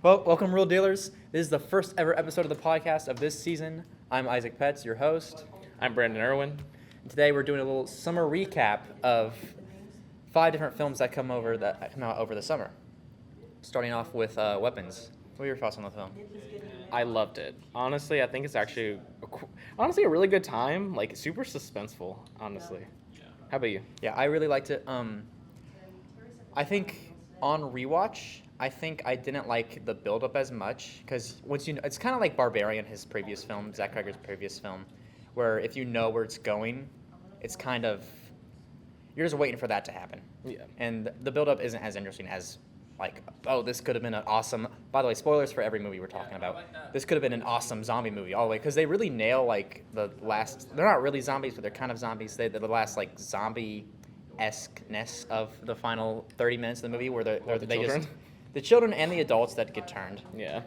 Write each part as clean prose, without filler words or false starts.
Well, welcome, Real Dealers. This is the first ever episode of the podcast of this season. I'm Isaac Petz, your host. I'm Branden Irwin. And today we're doing a little summer recap of 5 different films that come out over the summer. Starting off with Weapons. What are your thoughts on the film? I loved it. Honestly, I think it's actually a really good time. Like super suspenseful. Honestly. How about you? Yeah, I really liked it. I think on rewatch, I think I didn't like the build-up as much because it's kind of like Barbarian, his previous film, Zach Cregger's previous film, where if you know where it's going, it's kind of you're just waiting for that to happen. Yeah. And the build-up isn't as interesting as like, oh, this could have been an awesome. By the way, spoilers for every movie we're talking about. This could have been an awesome zombie movie all the way because they really nail like the last. They're not really zombies, but they're kind of zombies. They're the last like zombie-esque-ness of the final 30 minutes of the movie where the children and the adults that get turned. Yeah.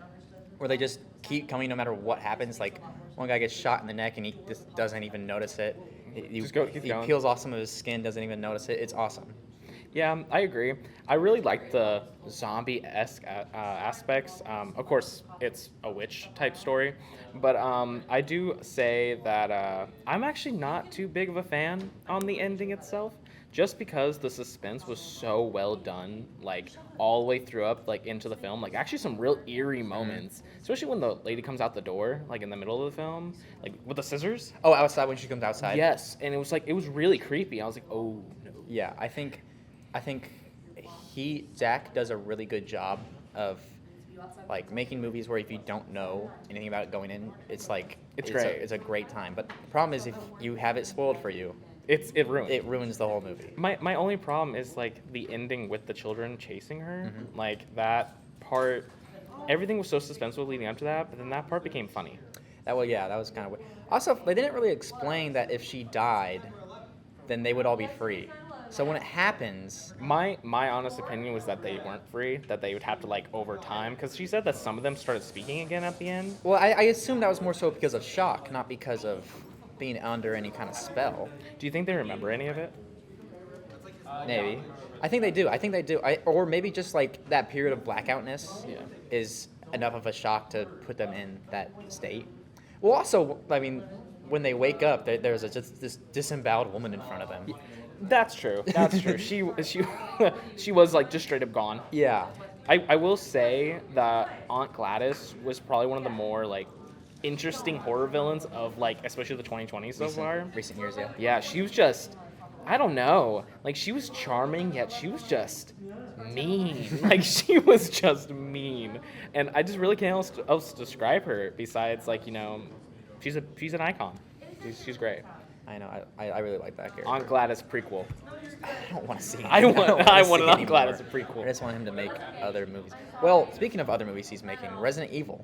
Where they just keep coming no matter what happens. Like one guy gets shot in the neck and he just doesn't even notice it. He peels off some of his skin, doesn't even notice it. It's awesome. Yeah, I agree. I really like the zombie-esque aspects. Of course, it's a witch type story, but I do say that I'm actually not too big of a fan on the ending itself, just because the suspense was so well done, like all the way through up, like into the film. Like actually some real eerie moments, especially when the lady comes out the door, like in the middle of the film, like with the scissors. Oh, outside when she comes outside. Yes, and it was really creepy. I was like, oh no. Yeah, I think Zach does a really good job of like making movies where if you don't know anything about it going in, it's great. It's a great time. But the problem is if you have it spoiled for you, it ruins the whole movie. My only problem is like the ending with the children chasing her. Mm-hmm. Like that part, everything was so suspenseful leading up to that, but then that part became funny. That was kind of weird. Also, they didn't really explain that if she died, then they would all be free. So when it happens, my honest opinion was that they weren't free, that they would have to like over time, because she said that some of them started speaking again at the end. Well, I assume that was more so because of shock, not because of being under any kind of spell. Do you think they remember any of it? Maybe. I think they do. Or maybe just like that period of blackoutness is enough of a shock to put them in that state. Well, also, I mean, when they wake up, there's just this disemboweled woman in front of them. That's true. She was like just straight up gone. Yeah. I will say that Aunt Gladys was probably one of the more like interesting horror villains of like especially the 2020s so far. Recent years, yeah. Yeah, she was just, I don't know, like she was charming, yet she was just mean. Like she was just mean, and I just really can't else describe her besides like she's an icon. She's great. I know. I really like that character. Aunt Gladys prequel. I don't want to see him. I want an Aunt Gladys prequel. I just want him to make other movies. Well, speaking of other movies he's making, Resident Evil.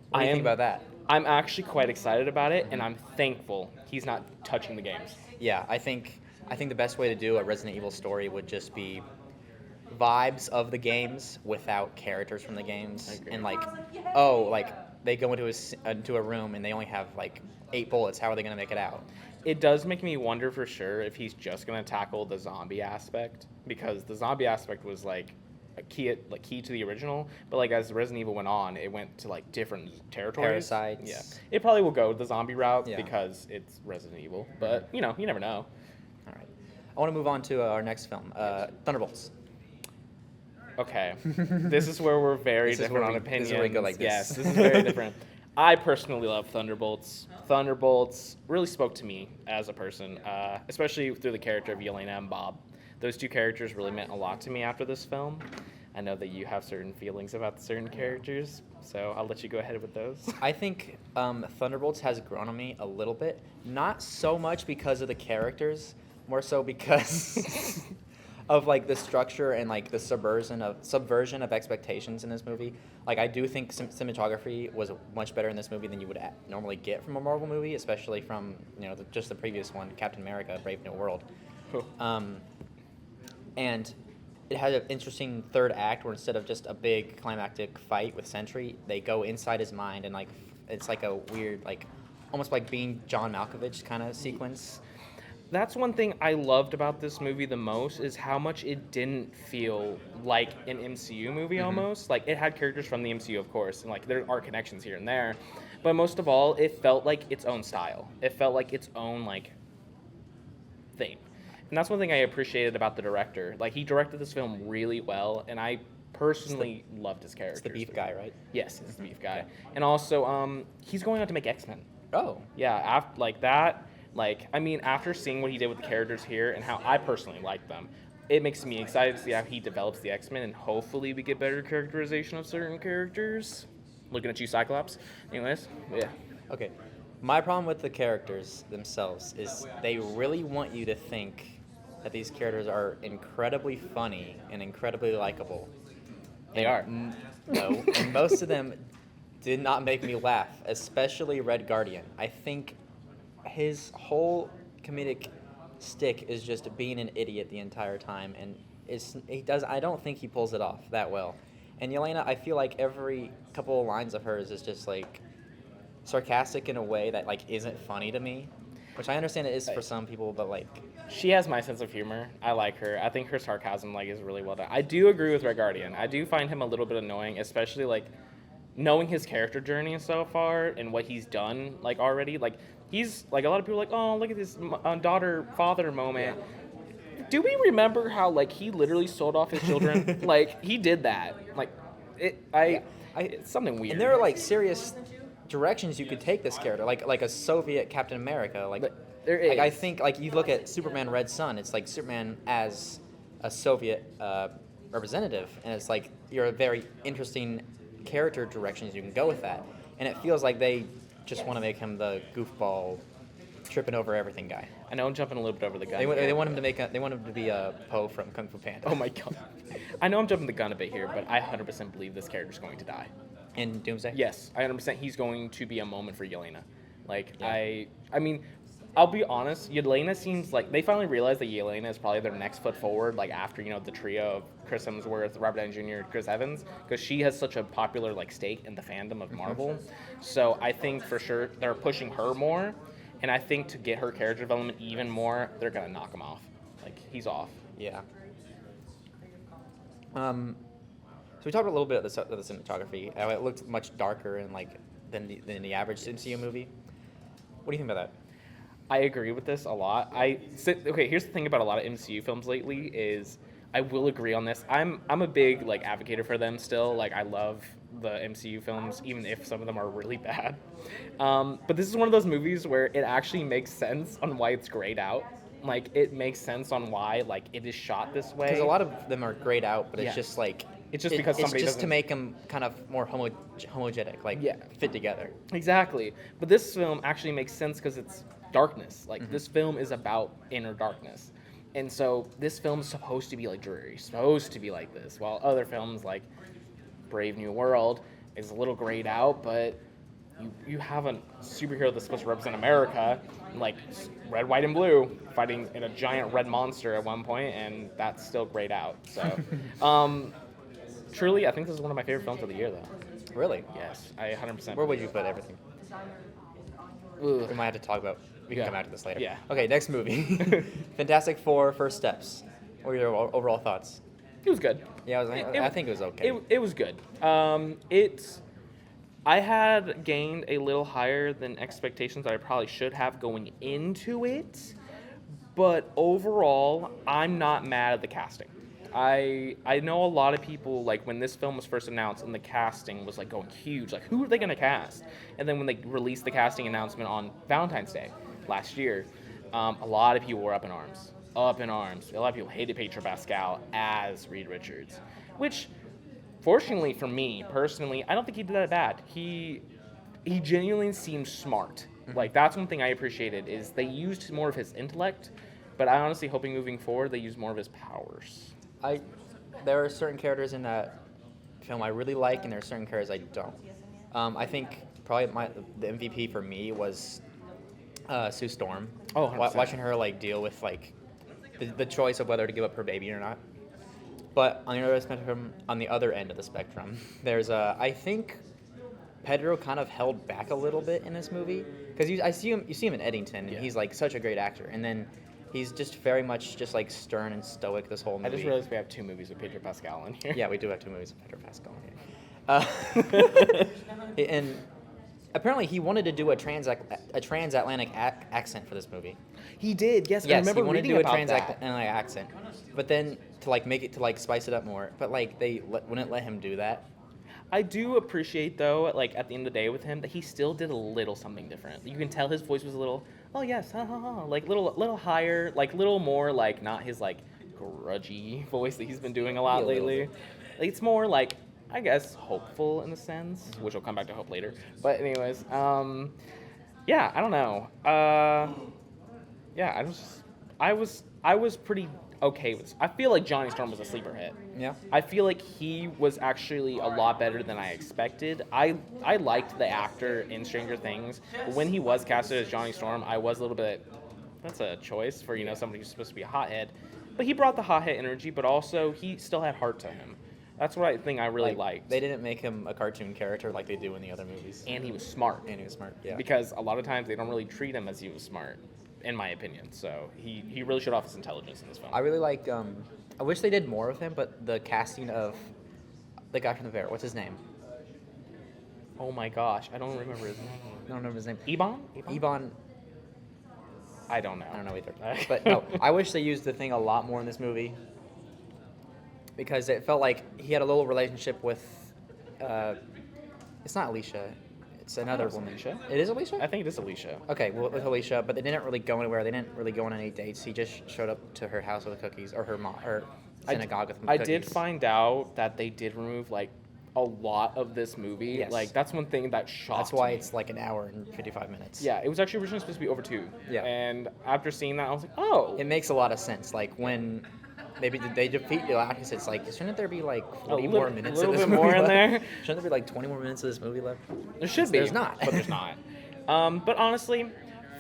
What do you think about that? I'm actually quite excited about it, and I'm thankful he's not touching the games. Yeah, I think the best way to do a Resident Evil story would just be vibes of the games without characters from the games, and like they go into a room and they only have like 8 bullets. How are they going to make it out? It does make me wonder for sure if he's just going to tackle the zombie aspect, because the zombie aspect was like a key to the original, but like as Resident Evil went on, it went to like different territories. Parasites. Yeah, it probably will go the zombie route Yeah. because it's Resident Evil, but you never know. All right, I want to move on to our next film, Thunderbolts. Okay, this is where we're very different on opinions. This is where we go like this. Yes, this is very different. I personally love Thunderbolts. Thunderbolts really spoke to me as a person, especially through the character of Yelena and Bob. Those 2 characters really meant a lot to me after this film. I know that you have certain feelings about certain characters, so I'll let you go ahead with those. I think Thunderbolts has grown on me a little bit. Not so much because of the characters, more so because of like the structure and like the subversion of expectations in this movie. Like I do think cinematography was much better in this movie than you would normally get from a Marvel movie, especially from just the previous one, Captain America: Brave New World. And it had an interesting third act where instead of just a big climactic fight with Sentry, they go inside his mind and like it's like a weird like almost like being John Malkovich kind of sequence. That's one thing I loved about this movie the most is how much it didn't feel like an MCU movie almost. Like it had characters from the MCU, of course, and like there are connections here and there, but most of all, it felt like its own style. It felt like its own like thing. And that's one thing I appreciated about the director. Like he directed this film really well, and I personally loved his character. It's the beef guy, right? Yes, he's the beef guy. And also, he's going on to make X-Men. Oh. Yeah, after like that, like I mean, after seeing what he did with the characters here and how I personally like them, it makes me excited to see how he develops the X-Men, and hopefully we get better characterization of certain characters. Looking at you, Cyclops. Anyways, yeah. Okay. My problem with the characters themselves is they really want you to think that these characters are incredibly funny and incredibly likable. They are. No, and most of them did not make me laugh, especially Red Guardian. I think his whole comedic stick is just being an idiot the entire time, and I don't think he pulls it off that well. And Yelena, I feel like every couple of lines of hers is just like sarcastic in a way that like isn't funny to me, which I understand it is for some people, but like She has my sense of humor. I like her. I think her sarcasm like is really well done. I do agree with Red Guardian. I do find him a little bit annoying, especially like knowing his character journey so far and what he's done like already. Like he's like a lot of people are like, oh, look at this daughter father moment. Do we remember how like he literally sold off his children? Like he did that. Like it's something weird. and there are like serious directions you could take this character, like a Soviet Captain America, like. There is. Like, I think, like, you look at Superman Red Sun, it's like Superman as a Soviet representative, and it's like you're a very interesting character directions you can go with that. And it feels like they just want to make him the goofball, tripping over everything guy. I know I'm jumping a little bit over the gun. They want him to they want him to be Poe from Kung Fu Panda. Oh my god. I know I'm jumping the gun a bit here, but I 100% believe this character's going to die. In Doomsday? Yes, I 100% he's going to be a moment for Yelena. Like, Yeah. I mean, I'll be honest, Yelena seems like they finally realized that Yelena is probably their next foot forward, like after, you know, the trio of Chris Hemsworth, Robert Downey Jr., Chris Evans, because she has such a popular like stake in the fandom of Marvel. So I think for sure they're pushing her more, and I think to get her character development even more, they're gonna knock him off. Like he's off. Yeah. So we talked a little bit of the cinematography. How it looked much darker and like than the average MCU movie. What do you think about that? I agree with this a lot. Okay, here's the thing about a lot of MCU films lately is I will agree on this. I'm a big like advocate for them still. Like I love the MCU films, even if some of them are really bad. But this is one of those movies where it actually makes sense on why it's grayed out. Like it makes sense on why like it is shot this way. Because a lot of them are grayed out, but it's just like it's just because somebody it's just to doesn't make them kind of more homogenic, like fit together. Exactly. But this film actually makes sense because it's darkness. Like this film is about inner darkness. And so this film is supposed to be like dreary, supposed to be like this, while other films like Brave New World is a little grayed out, but you have a superhero that's supposed to represent America, like red, white, and blue, fighting in a giant red monster at one point, and that's still grayed out. So, truly, I think this is one of my favorite films of the year, though. Really? Yes, I 100%. Where would you put everything? Ugh. We might have to talk about. We can come back to this later. Yeah. Okay, next movie. Fantastic Four: First Steps. What were your overall thoughts? It was good. Yeah, I think it was okay. It was good. I had gained a little higher than expectations that I probably should have going into it, but overall, I'm not mad at the casting. I know a lot of people, like, when this film was first announced and the casting was, like, going huge, like, who are they going to cast? And then when they released the casting announcement on Valentine's Day last year, a lot of people were up in arms. A lot of people hated Pedro Pascal as Reed Richards, which, fortunately for me, personally, I don't think he did that bad. He genuinely seemed smart. Like, that's one thing I appreciated, is they used more of his intellect, but I honestly hoping moving forward they use more of his powers. There are certain characters in that film I really like, and there are certain characters I don't. I think probably the MVP for me was Sue Storm. Oh, 100%. Watching her like deal with like the choice of whether to give up her baby or not. But on the other end of the spectrum, there's I think Pedro kind of held back a little bit in this movie because you see him in Eddington, and he's like such a great actor, and then He's just very much just like stern and stoic this whole movie. I just realized we have 2 movies with Pedro Pascal in here. Yeah, we do have 2 movies with Pedro Pascal here. And apparently he wanted to do a transatlantic accent for this movie. He did, yes. I Yes, remember he wanted to reading do a about transatlantic that. accent, but then to like make it to like spice it up more. But like they wouldn't let him do that. I do appreciate, though, like at the end of the day with him, that he still did a little something different. You can tell his voice was a little, oh yes, ha ha ha, like little higher, like little more like not his like grudgy voice that he's been doing a lot Yeah, a little lately. Like, it's more like, I guess, hopeful in a sense, which we'll come back to hope later. But anyways, yeah, I don't know. Yeah, I was pretty okay with this. I feel like Johnny Storm was a sleeper hit. Yeah. I feel like he was actually a lot better than I expected. I liked the actor in Stranger Things. When he was casted as Johnny Storm, I was a little bit, that's a choice for, somebody who's supposed to be a hothead. But he brought the hothead energy, but also he still had heart to him. That's what I think I really liked. They didn't make him a cartoon character like they do in the other movies. And he was smart. And he was smart, yeah. Because a lot of times they don't really treat him as he was smart, in my opinion. So he really showed off his intelligence in this film. I really like, I wish they did more of him, but the casting of the guy from the Bear, what's his name? Oh my gosh, I don't remember his name. I don't remember his name. Ebon? Ebon. I don't know. I don't know either. But no, I wish they used the thing a lot more in this movie. Because it felt like he had a little relationship with, it's not Alicia, it's another woman. Alicia. It is Alicia? I think it is Alicia. Okay, well, with Alicia, but they didn't really go anywhere. They didn't really go on any dates. He just showed up to her house with the cookies, or her mom, or synagogue with I cookies. did find out that they did remove like a lot of this movie. Yes. Like that's one thing that shocked That's why me. it's like an hour and 55 minutes. Yeah, it was actually originally supposed to be over 2. Yeah. And after seeing that, I was like, oh. It makes a lot of sense. Like when maybe they defeat Galactus, it's like, shouldn't there be like 40 more minutes little of this bit movie more in left? there. Shouldn't there be like 20 more minutes of this movie left? There should be. There's not. But there's not. But honestly,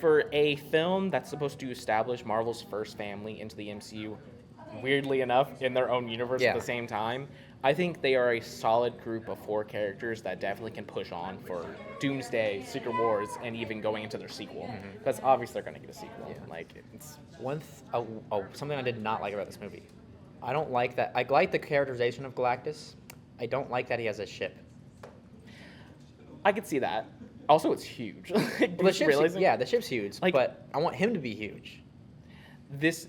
for a film that's supposed to establish Marvel's first family into the MCU, weirdly enough, in their own universe at Yeah. the same time, I think they are a solid group of 4 characters that definitely can push on for Doomsday, Secret Wars, and even going into their sequel. Because obviously they're going to get a sequel. Yeah. Like, it's... Something I did not like about this movie. I don't like that. I like the characterization of Galactus. I don't like that he has a ship. I could see that. Also, it's huge. Like, Well, just realizing- the ship's huge, Like- but I want him to be huge. This,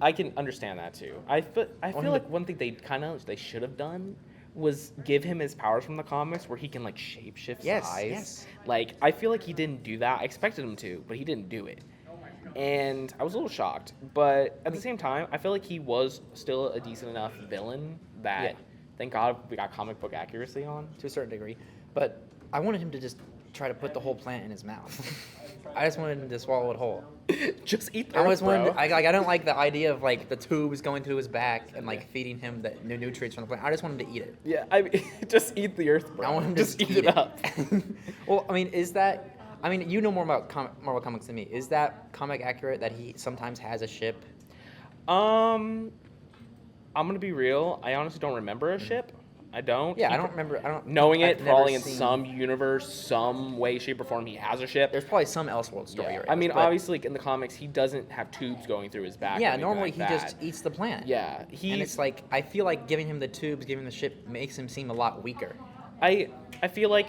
I can understand that too. I feel him like to- one thing they should have done was give him his powers from the comics where he can like shapeshift Yes, size. yes. Like I feel like he didn't do that. I expected him to, but he didn't do it. And I was a little shocked. But at the same time, I feel like he was still a decent enough villain that Yeah. thank God we got comic book accuracy on. To a certain degree. But I wanted him to just try to put the whole plant in his mouth. I just wanted him to swallow it whole. Just eat the I earth, always wanted. bro. I don't like the idea of like the tubes going through his back and like feeding him the new nutrients from the plant. I just want him to eat it. Yeah, I mean, just eat the earth, bro. I want him to just eat it up. Well, I mean, you know more about Marvel comics than me. Is that comic accurate that he sometimes has a ship? I'm gonna be real. I honestly don't remember a ship. I don't. Yeah, I don't remember. I don't. Knowing I've it, never probably in seen- some universe, some way, shape, or form, he has a ship. There's probably some Elseworld story. Yeah. areas, I mean, but- obviously, like, in the comics, he doesn't have tubes going through his back. or Yeah, anything normally like he that. just eats the planet. Yeah, And it's like I feel like giving him the tubes, giving him the ship makes him seem a lot weaker. I feel like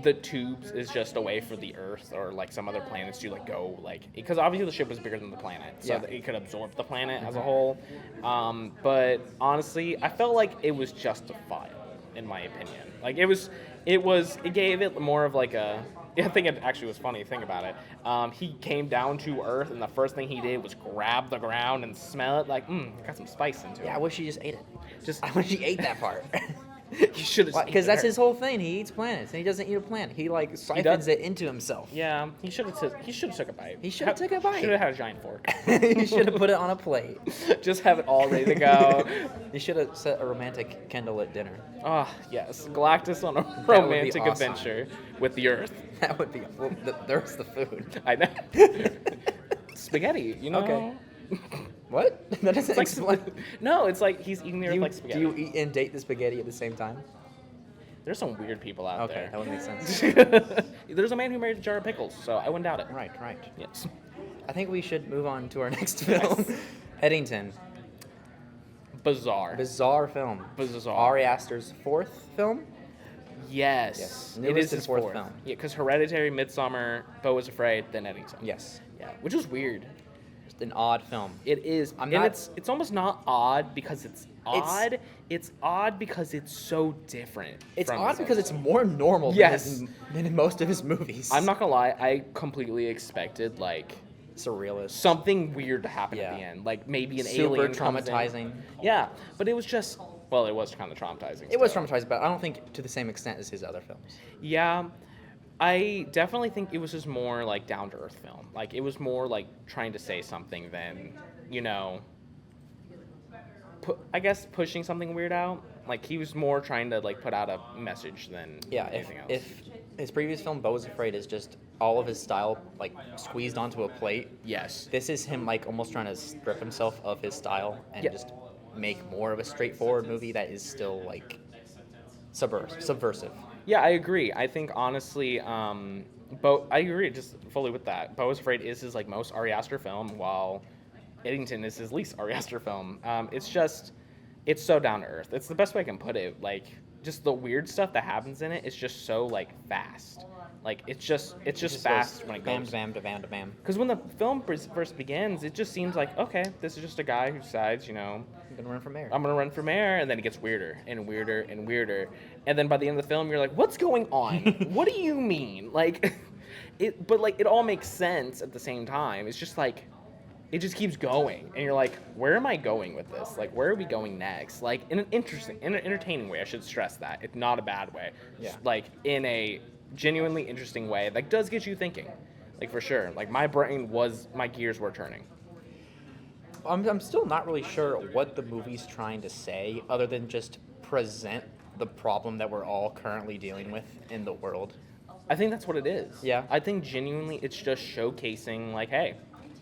the tubes is just a way for the Earth or like some other planets to like go like because obviously the ship was bigger than the planet, so Yeah. that it could absorb the planet as a whole. But honestly, I felt like it was justifiable in my opinion. Like it gave it more of like a. I think it actually was funny. Think about it. He came down to Earth, and the first thing he did was grab the ground and smell it. Like, got some spice into Yeah, I it. wish he just ate it. I wish he ate that part. He should have. Because that's his whole thing. He eats planets, and he doesn't eat a planet. He like siphons it into himself. Yeah, he should have took a bite. He should have took a bite. Should have had a giant fork. He should have put it on a plate. Just have it all ready to go. He should have set a romantic candlelit dinner. Oh yes, Galactus on a That would be romantic awesome. adventure with the Earth. That would be. Well, there's the food. I know. Spaghetti, you know. Okay. What? That doesn't It's like explain. no, it's like he's eating the Earth Do you, like do spaghetti. you eat and date the spaghetti at the same time? There's some weird people out Okay, that there. would make sense. There's a man who married a jar of pickles, so I wouldn't doubt it. Right. Yes. I think we should move on to our next film. Eddington. Bizarre. Bizarre film. Bizarre. Ari Aster's fourth film? Yes. Yes. It Newest is and his fourth fourth film. Yeah, because Hereditary, Midsummer, Beau Was Afraid, then Eddington. Yes. Yeah, which is weird. Just an odd film. It is. I'm and not- it's almost not odd because it's odd. It's odd because it's so different. It's from odd his because others. it's more normal Yes. than in most of his movies. I'm not gonna lie, I completely expected like surrealist. something weird to happen at Yeah. the end. Like maybe an Super alien comes in. traumatizing. Yeah, but it was just well, it was kind of traumatizing. It was still. traumatizing, but I don't think to the same extent as his other films. Yeah, I definitely think it was just more like down to earth film. Like it was more like trying to say something than, you know, I guess pushing something weird out. Like he was more trying to like put out a message than Yeah, anything else. if his previous film, Beau Was Afraid, is just all of his style like squeezed onto a plate, Yes. this is him like almost trying to strip himself of his style and Yeah. just make more of a straightforward movie that is still like subversive. Yeah, I agree. I think honestly, I agree just fully with that. Beau Was Afraid is his like most Ari Aster film, while Eddington is his least Ari Aster film. It's so down to earth. It's the best way I can put it. Like just the weird stuff that happens in it is just so like fast. Like it's just fast goes when it bam, goes. bam, to bam, to bam. Because when the film first begins, it just seems like okay, this is just a guy who decides, you know, I'm gonna run from there. I'm gonna run for mayor, and then it gets weirder and weirder and weirder, and then by the end of the film, you're like, what's going on? What do you mean? Like, but like it all makes sense at the same time. It's just like, it just keeps going, and you're like, where am I going with this? Like, where are we going next? Like, in an entertaining way. I should stress that it's not a bad way. Yeah. Like in a genuinely interesting way that does get you thinking, like for sure. Like my gears were turning. I'm still not really sure what the movie's trying to say, other than just present the problem that we're all currently dealing with in the world. I think that's what it is. Yeah. I think genuinely it's just showcasing like, hey,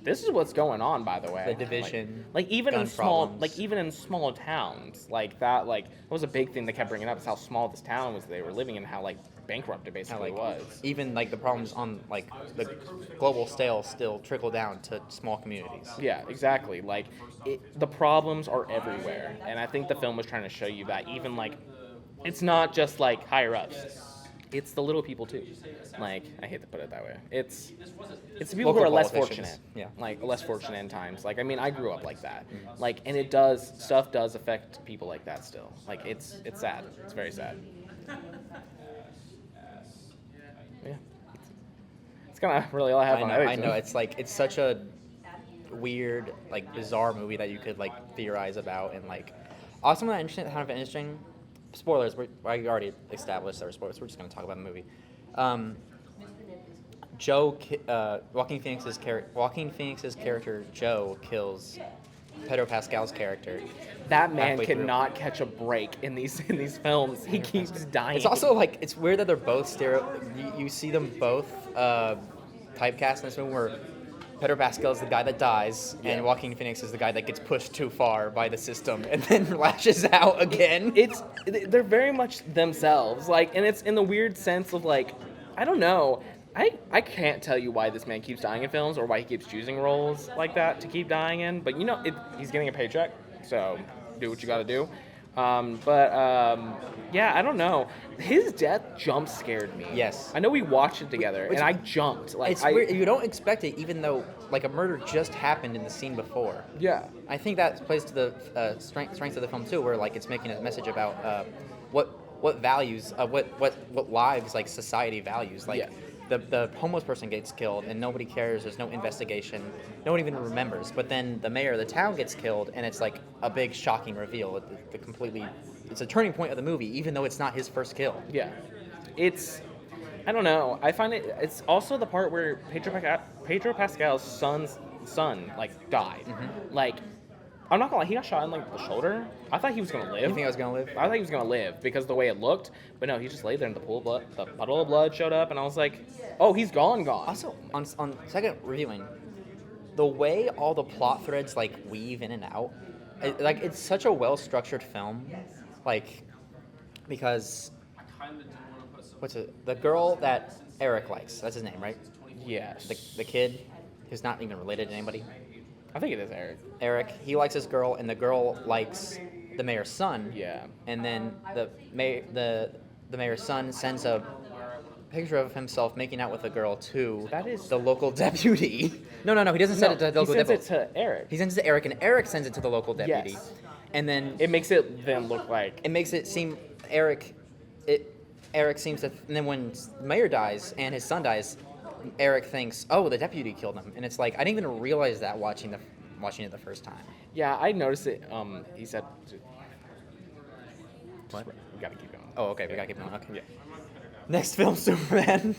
this is what's going on, by the way. The division, like even gun in small problems. like even in small towns, like that was a big thing they kept bringing up is how small this town was they were living in, how like bankrupt it How, basically like, was. even like the problems on like the global scale still trickle down to small communities. Yeah, exactly. Like the problems are everywhere, and I think the film was trying to show you that even like it's not just like higher ups. It's the little people too. Like I hate to put it that way. It's the people who Local are less politicians. fortunate. Yeah. Like less fortunate in times. Like I mean, I grew up like that. Mm-hmm. Like and stuff does affect people like that still. Like it's sad. It's very sad. Yeah. It's kind of really all I have on I Eddington. know. It's such a weird, like bizarre movie that you could like theorize about, and like also kind of interesting. Spoilers. I already established there were spoilers. We're just gonna talk about the movie. Joaquin Phoenix's character Joe kills Pedro Pascal's character. That man halfway through. cannot catch a break in these films. He keeps dying. It's also like it's weird that they're both You see them both typecast in this movie where Pedro Pascal is the guy that dies, and Joaquin Phoenix is the guy that gets pushed too far by the system and then lashes out again. They're very much themselves, like, and it's in the weird sense of like, I don't know. I can't tell you why this man keeps dying in films or why he keeps choosing roles like that to keep dying in, but you know, he's getting a paycheck, so do what you gotta do. Yeah, I don't know. His death jump scared me. Yes. I know we watched it together, and I jumped. Like, It's weird. You don't expect it, even though like a murder just happened in the scene before. Yeah. I think that plays to the strengths of the film too, where like it's making a message about what values, what lives like society values. Like Yeah. the homeless person gets killed and nobody cares. There's no investigation. No one even remembers. But then the mayor of the town gets killed, and it's like a big shocking reveal. It's a turning point of the movie, even though it's not his first kill. Yeah, I don't know. I find it's also the part where Pedro Pascal's son like died. Mm-hmm. Like, I'm not gonna lie, he got shot in like the shoulder. I thought he was gonna live. You think I was gonna live? I thought he was gonna live because the way it looked, but no, he just laid there in the pool of blood. The puddle of blood showed up, and I was like, oh, he's gone. Also, on second reviewing, the way all the plot threads like weave in and out, it's such a well structured film, like because what's it? The girl that Eric likes, that's his name, right? Yes. The kid, who's not even related to anybody. I think it is Eric. Eric, he likes this girl, and the girl likes the mayor's son. Yeah. And then the mayor's son sends a picture of himself making out with a girl to That is- the local deputy. No, he doesn't send it to the local he sends deputy. it to Eric. He sends it to Eric, and Eric sends it to the local deputy. Yes. And then It makes it then look like it makes it seem Eric seems to, and then when the mayor dies and his son dies, Eric thinks, oh, the deputy killed him, and it's like I didn't even realize that watching it the first time. Yeah, I noticed it. He said. What? We gotta keep going. Oh, okay, we gotta keep going. Okay. Yeah. Next film, Superman.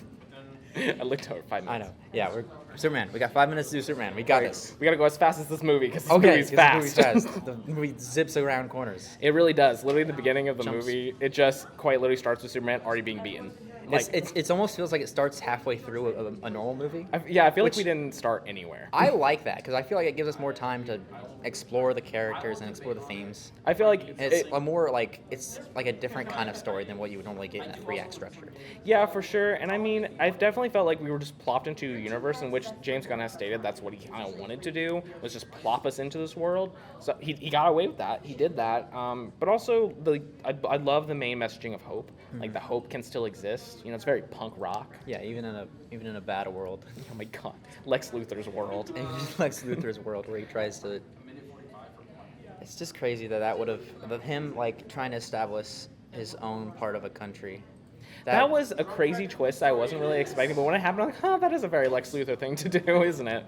I looked over 5 I minutes. know. Yeah, we're Superman. We got 5 minutes to do Superman. We got Alright, this. we gotta go as fast as this movie because this Okay, movie's 'cause fast. The movie's fast. The movie zips around corners. It really does. Literally, the beginning of the Jumps. movie, it just quite literally starts with Superman already being beaten. Like, It's almost feels like it starts halfway through a normal movie. I feel like which- we didn't start anywhere. I like that because I feel like it gives us more time to explore the characters and explore the themes. I feel like And it's a more like it's like a different kind of story than what you would normally get in a 3-act structure. yeah, for sure. And I mean, I've definitely felt like we were just plopped into a universe in which James Gunn has stated that's what he kind of wanted to do, was just plop us into this world. So he got away with that. He did that. But also, I love the main messaging of hope. Like, the hope can still exist. You know, it's very punk rock. Yeah, even in a bad world. Oh my god. Lex Luthor's world. And Lex Luthor's world where he tries to. It's just crazy that would have him like trying to establish his own part of a country. That was a crazy twist I wasn't really expecting, but when it happened, I'm like, oh, that is a very Lex Luthor thing to do, isn't it?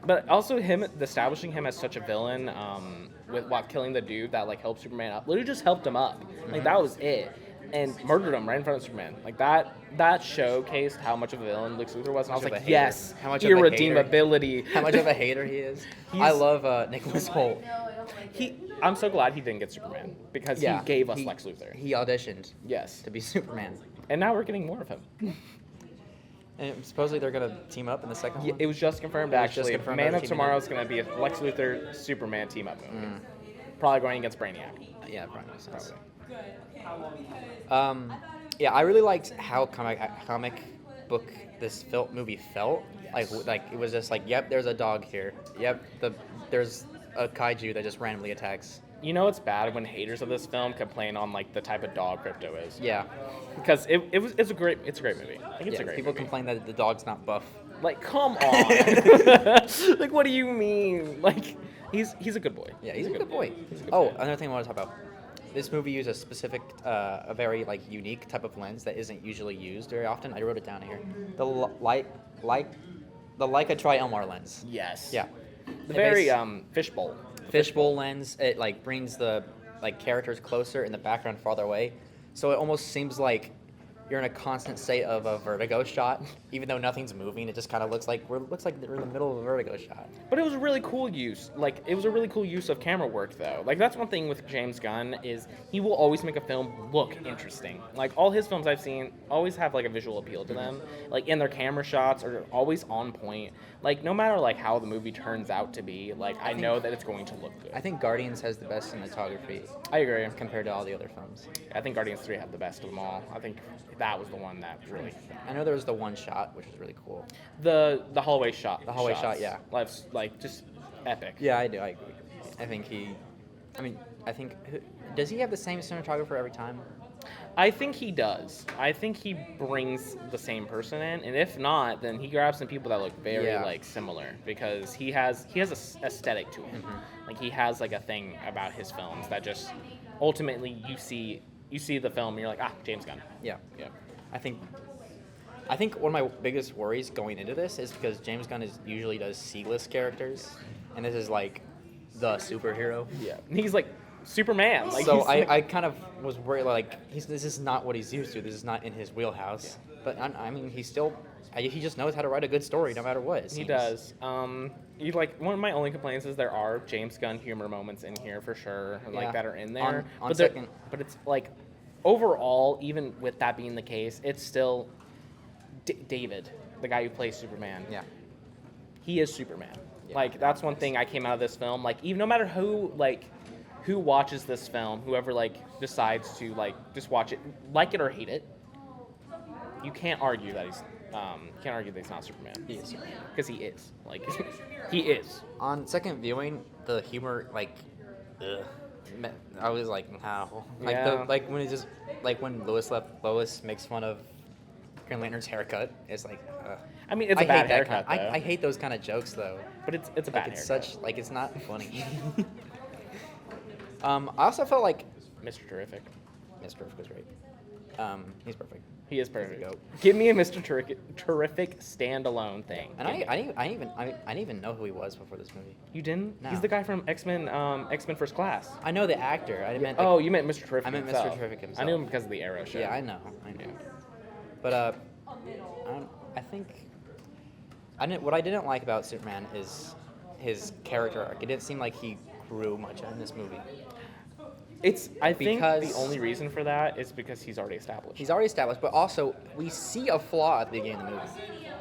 But also him establishing him as such a villain, while killing the dude that like helped Superman up, literally just helped him up. Like that was it, and murdered him right in front of Superman. Like that showcased how much of a villain Lex Luthor was. And I was Much of like, a hater. yes, How much of a hater. irredeemability. How much of a hater he is. He's- I love Nicholas Hoult. I'm so glad he didn't get Superman because he gave us Lex Luthor. He auditioned Yes, to be Superman. and now we're getting more of him. And supposedly they're gonna team up in the second Yeah, one. it was just confirmed It was just actually. confirmed Man they're of teaming Tomorrow up. is going to be a Lex Luthor Superman team up movie. Probably going against Brainiac. Yeah, probably makes sense. Yeah, I really liked how comic book this movie felt. Like it was just like, yep, there's a dog here. Yep, there's a kaiju that just randomly attacks. You know it's bad when haters of this film complain on like the type of dog Crypto is. Yeah, Because it's a great movie. I think it's a great people movie. complain that the dog's not buff. Like, come on. Like, what do you mean? Like, he's a good boy. Yeah, he's a good boy. He's a good Oh, boy. another thing I want to talk about. This movie used a specific, a very like unique type of lens that isn't usually used very often. I wrote it down here. The Leica Tri-Elmar lens. Yes. Yeah. The It very makes- fishbowl. Fishbowl lens. It like brings the like characters closer and the background farther away, so it almost seems like you're in a constant state of a vertigo shot, even though nothing's moving. It just kind of looks like we're in the middle of a vertigo shot. But it was a really cool use. Like, it was a really cool use of camera work, though. Like, that's one thing with James Gunn is he will always make a film look interesting. Like, all his films I've seen always have, like, a visual appeal to them. Like, in their camera shots are always on point. Like, no matter, like, how the movie turns out to be, like, I know that it's going to look good. I think Guardians has the best cinematography I agree. compared to all the other films. I think Guardians 3 had the best of them all. I think that was the one that really... I know there was the one shot, which was really cool. The hallway shot. The hallway shots. shot, yeah. Like, just epic. Yeah, I do. I agree. I think does he have the same cinematographer every time? I think he does. I think he brings the same person in, and if not, then he grabs some people that look very Yeah. like similar because he has a aesthetic to him. Like he has like a thing about his films that just ultimately you see the film and you're like, James Gunn. Yeah. Yeah. I think one of my biggest worries going into this is because James Gunn usually does C-list characters, and this is like the superhero. Yeah. He's like Superman. Like So he's like- I kind of was worried, like this is not what he's used to. This is not in his wheelhouse. But I mean, he just knows how to write a good story no matter what. It He seems. does. One of my only complaints is there are James Gunn humor moments in here for sure, like Yeah. that are in there. On but second- but it's like overall, even with that being the case, it's still David, the guy who plays Superman. Yeah. He is Superman. Yeah. Like that's one thing I came out of this film. Like even no matter who watches this film, whoever like decides to like just watch it, like it or hate it, you can't argue that Can't argue that he's not Superman. He is Superman. Because he is. Like, he is. On second viewing, the humor, like, ugh, I was like, no. Like, Yeah. like when it's just, like when Lois makes fun of Green Lantern's haircut. It's like, I mean, it's I a bad hate that haircut, kind. though. I hate those kind of jokes though. But it's a Like bad it's haircut. such, like it's not funny. I also felt like Mr. Terrific. Mr. Terrific was great. He's perfect. He is perfect. Goat. Give me a Mr. Terrific standalone thing. And Give me. I didn't even know who he was before this movie. You didn't? No. He's the guy from X-Men First Class. I know the actor. I meant. Oh, you meant Mr. Terrific I meant Mr. himself. Terrific I himself. knew him because of the Arrow show. Yeah, I know. But I think what I didn't like about Superman is his character arc. It didn't seem like he grew much in this movie. I think Because- the only reason for that is because he's already established. He's already established, but also we see a flaw at the beginning of the movie.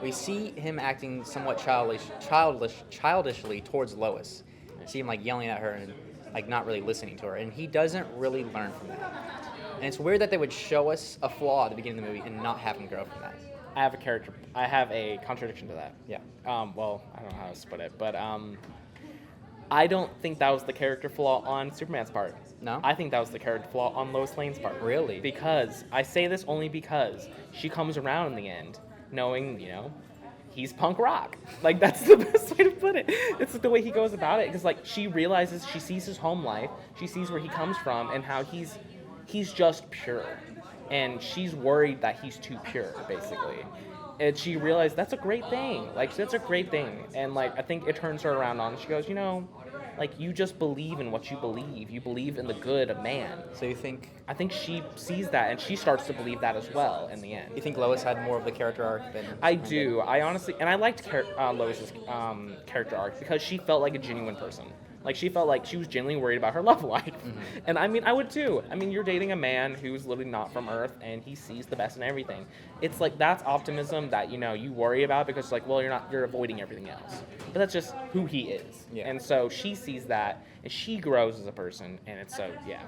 We see him acting somewhat childishly towards Lois. See him like yelling at her and like not really listening to her, and he doesn't really learn from that. And it's weird that they would show us a flaw at the beginning of the movie and not have him grow from that. I have a contradiction to that. Yeah. Well, I don't know how to split it, but I don't think that was the character flaw on Superman's part. No? I think that was the character flaw on Lois Lane's part. Really? Because I say this only because she comes around in the end, knowing, he's punk rock. Like, that's the best way to put it. It's the way he goes about it. Because, like, she realizes, she sees his home life, she sees where he comes from, and how he's just pure. And she's worried that he's too pure, basically. And she realized that's a great thing. Like, that's a great thing. And, like, I think it turns her around on. She goes, like, you just believe in what you believe. You believe in the good of man. So you think she sees that, and she starts to believe that as well in the end. you think Lois had more of the character arc than I Superman do. did? I honestly, and I liked Lois's character arc because she felt like a genuine person. Like, she felt like she was genuinely worried about her love life. Mm-hmm. And I mean, I would too. I mean, you're dating a man who's literally not from Earth, and he sees the best in everything. It's like, that's optimism that, you worry about because, like, well, you're avoiding everything else. But that's just who he is. Yeah. And so she sees that, and she grows as a person, and it's so, yeah.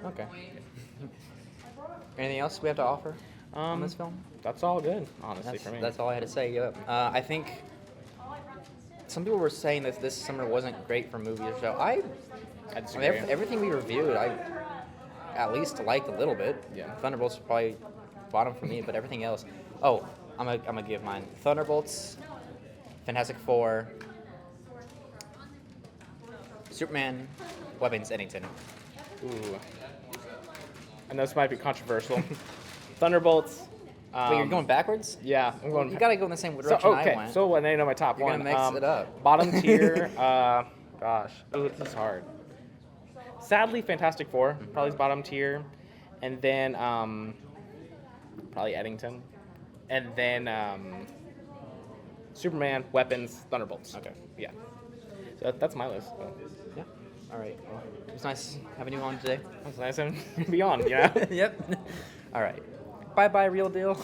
Okay. Anything else we have to offer on this film? That's all good, honestly, for me. That's all I had to say. Yeah. I think some people were saying that this summer wasn't great for movies or show. I I mean, disagree. everything we reviewed, I at least liked a little bit. Yeah. Thunderbolts probably bottom for me, but everything else. Oh, I'm gonna give mine. Thunderbolts, Fantastic Four, Superman, Weapons, Eddington. Ooh. And this might be controversial. Thunderbolts. Wait, you're going backwards? Yeah, I'm going. You gotta go in the same So, direction I okay, went. so when I know my top You're one, gonna mix it up. Bottom tier. Gosh, ooh, this is hard. Sadly, Fantastic Four probably is bottom tier, and then probably Eddington, and then Superman, Weapons, Thunderbolts. Okay. Yeah. So that's my list. Yeah. All right. Well, it was nice having you on today. That's nice and beyond, yeah. Yep. All right. Bye bye, real deal.